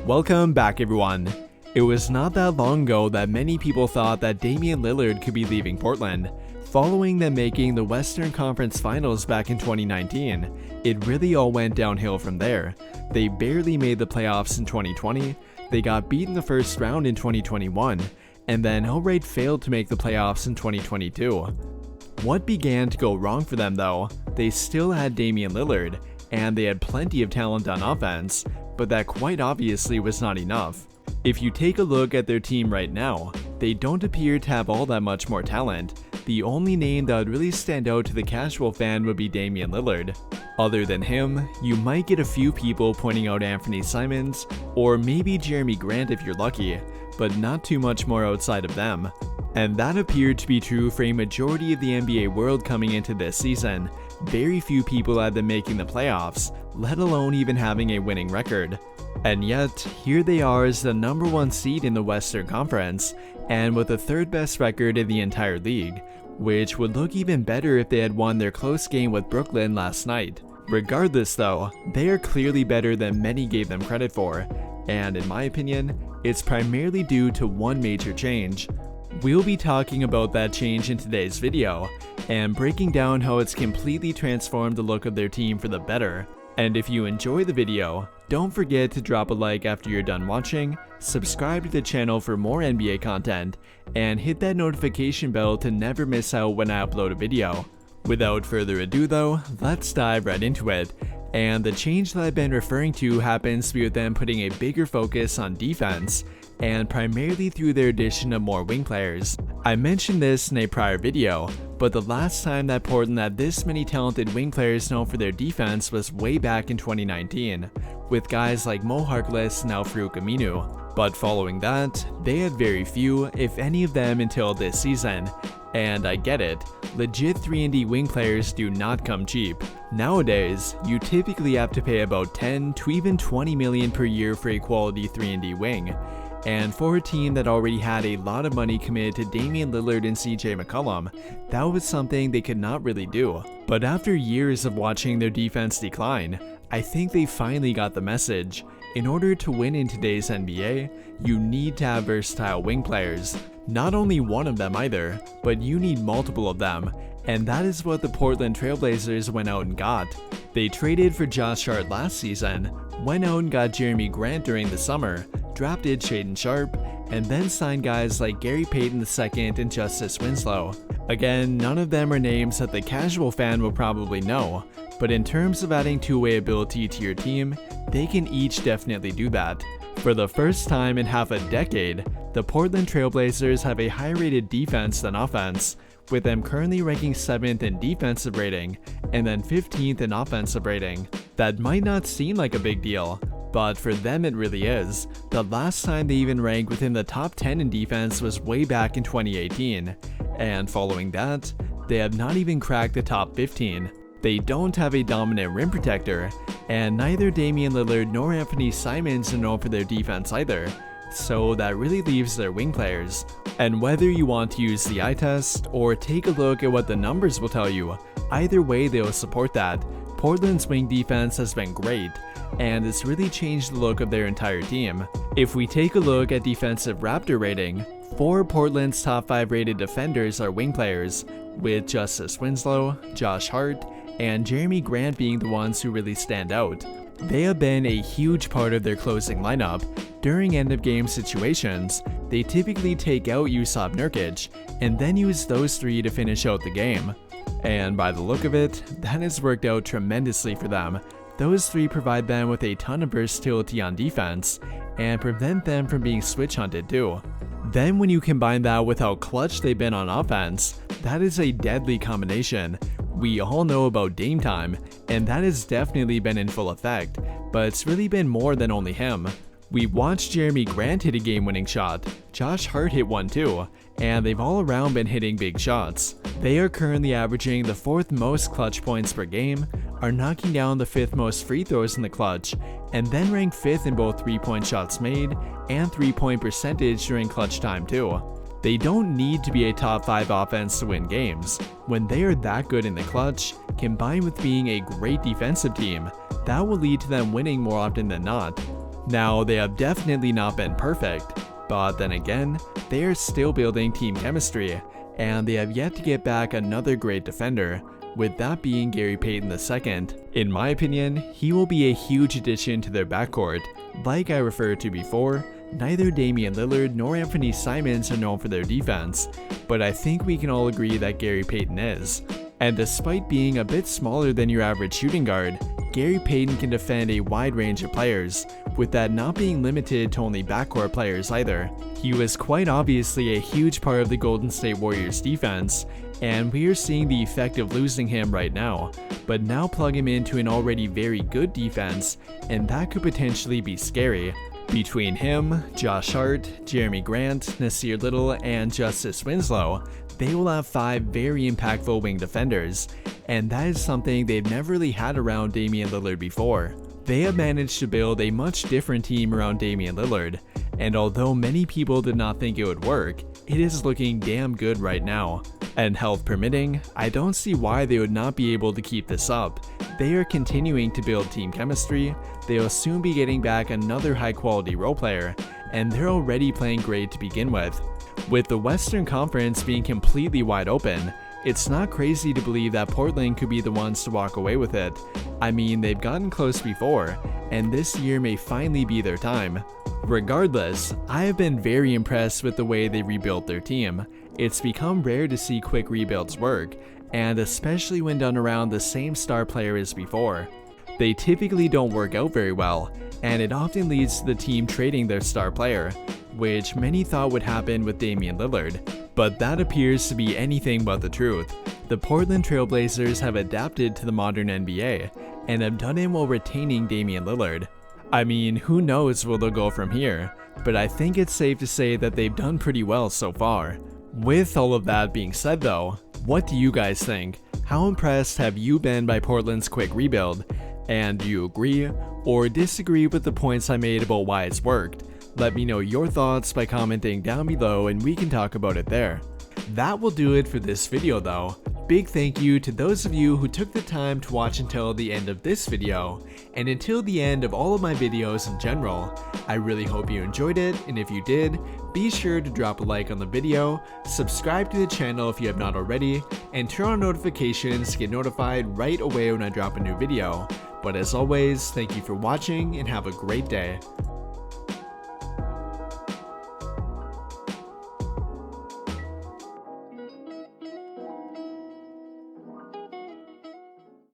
Welcome back, everyone. It was not that long ago that many people thought that Damian Lillard could be leaving Portland. Following them making the Western Conference Finals back in 2019, it really all went downhill from there. They barely made the playoffs in 2020, they got beat in the first round in 2021, and then outright failed to make the playoffs in 2022. What began to go wrong for them though? They still had Damian Lillard, and they had plenty of talent on offense, but that quite obviously was not enough. If you take a look at their team right now, they don't appear to have all that much more talent. The only name that would really stand out to the casual fan would be Damian Lillard. Other than him, you might get a few people pointing out Anthony Simons, or maybe Jeremy Grant if you're lucky, but not too much more outside of them. And that appeared to be true for a majority of the NBA world coming into this season. Very few people had them making the playoffs, let alone even having a winning record. And yet, here they are as the number one seed in the Western Conference, and with the third best record in the entire league, which would look even better if they had won their close game with Brooklyn last night. Regardless though, they are clearly better than many gave them credit for, and in my opinion, it's primarily due to one major change. We'll be talking about that change in today's video, and breaking down how it's completely transformed the look of their team for the better. And if you enjoy the video, don't forget to drop a like after you're done watching, subscribe to the channel for more NBA content, and hit that notification bell to never miss out when I upload a video. Without further ado though, let's dive right into it. And the change that I've been referring to happens to be with them putting a bigger focus on defense, and primarily through their addition of more wing players. I mentioned this in a prior video, but the last time that Portland had this many talented wing players known for their defense was way back in 2019, with guys like Mo Harkless and Al-Farouq Aminu. But following that, they had very few, if any of them, until this season. And I get it, legit 3-and-D wing players do not come cheap. Nowadays, you typically have to pay about 10 to even 20 million per year for a quality 3-and-D wing. And for a team that already had a lot of money committed to Damian Lillard and CJ McCollum, that was something they could not really do. But after years of watching their defense decline, I think they finally got the message. In order to win in today's NBA, you need to have versatile wing players. Not only one of them either, but you need multiple of them, and that is what the Portland Trail Blazers went out and got. They traded for Josh Hart last season, went out and got Jeremy Grant during the summer, drafted Shaedon Sharpe, and then signed guys like Gary Payton II and Justice Winslow. Again, none of them are names that the casual fan will probably know, but in terms of adding two-way ability to your team, they can each definitely do that. For the first time in half a decade, the Portland Trail Blazers have a higher rated defense than offense, with them currently ranking 7th in defensive rating and then 15th in offensive rating. That might not seem like a big deal, but for them it really is. The last time they even ranked within the top 10 in defense was way back in 2018, and following that, they have not even cracked the top 15. They don't have a dominant rim protector, and neither Damian Lillard nor Anthony Simons are known for their defense either, so that really leaves their wing players. And whether you want to use the eye test or take a look at what the numbers will tell you, either way they will support that. Portland's wing defense has been great, and it's really changed the look of their entire team. If we take a look at defensive Raptor rating, 4 of Portland's top 5 rated defenders are wing players, with Justice Winslow, Josh Hart, and Jeremy Grant being the ones who really stand out. They have been a huge part of their closing lineup. During end-of-game situations, they typically take out Jusuf Nurkic, and then use those 3 to finish out the game. And by the look of it, that has worked out tremendously for them. Those 3 provide them with a ton of versatility on defense, and prevent them from being switch hunted too. Then when you combine that with how clutch they've been on offense, that is a deadly combination. We all know about Dame time, and that has definitely been in full effect, but it's really been more than only him. We watched Jeremy Grant hit a game-winning shot, Josh Hart hit one too, and they've all around been hitting big shots. They are currently averaging the 4th most clutch points per game, are knocking down the 5th most free throws in the clutch, and then rank 5th in both 3-point shots made and 3-point percentage during clutch time too. They don't need to be a top 5 offense to win games. When they are that good in the clutch, combined with being a great defensive team, that will lead to them winning more often than not. Now, they have definitely not been perfect, but then again, they are still building team chemistry, and they have yet to get back another great defender, with that being Gary Payton II. In my opinion, he will be a huge addition to their backcourt. Like I referred to before, neither Damian Lillard nor Anthony Simons are known for their defense, but I think we can all agree that Gary Payton is. And despite being a bit smaller than your average shooting guard, Gary Payton can defend a wide range of players, with that not being limited to only backcourt players either. He was quite obviously a huge part of the Golden State Warriors defense, and we are seeing the effect of losing him right now, but now plug him into an already very good defense, and that could potentially be scary. Between him, Josh Hart, Jeremy Grant, Nasir Little, and Justice Winslow, they will have 5 very impactful wing defenders, and that is something they've never really had around Damian Lillard before. They have managed to build a much different team around Damian Lillard, and although many people did not think it would work, it is looking damn good right now. And health permitting, I don't see why they would not be able to keep this up. They are continuing to build team chemistry, they will soon be getting back another high quality role player, and they're already playing great to begin with. With the Western Conference being completely wide open, it's not crazy to believe that Portland could be the ones to walk away with it. I mean, they've gotten close before, and this year may finally be their time. Regardless, I have been very impressed with the way they rebuilt their team. It's become rare to see quick rebuilds work, and especially when done around the same star player as before. They typically don't work out very well, and it often leads to the team trading their star player, which many thought would happen with Damian Lillard, but that appears to be anything but the truth. The Portland Trail Blazers have adapted to the modern NBA, and have done it while retaining Damian Lillard. I mean, who knows where they'll go from here, but I think it's safe to say that they've done pretty well so far. With all of that being said though, what do you guys think? How impressed have you been by Portland's quick rebuild? And do you agree or disagree with the points I made about why it's worked? Let me know your thoughts by commenting down below and we can talk about it there. That will do it for this video though. Big thank you to those of you who took the time to watch until the end of this video, and until the end of all of my videos in general. I really hope you enjoyed it, and if you did, be sure to drop a like on the video, subscribe to the channel if you have not already, and turn on notifications to get notified right away when I drop a new video. But as always, thank you for watching and have a great day.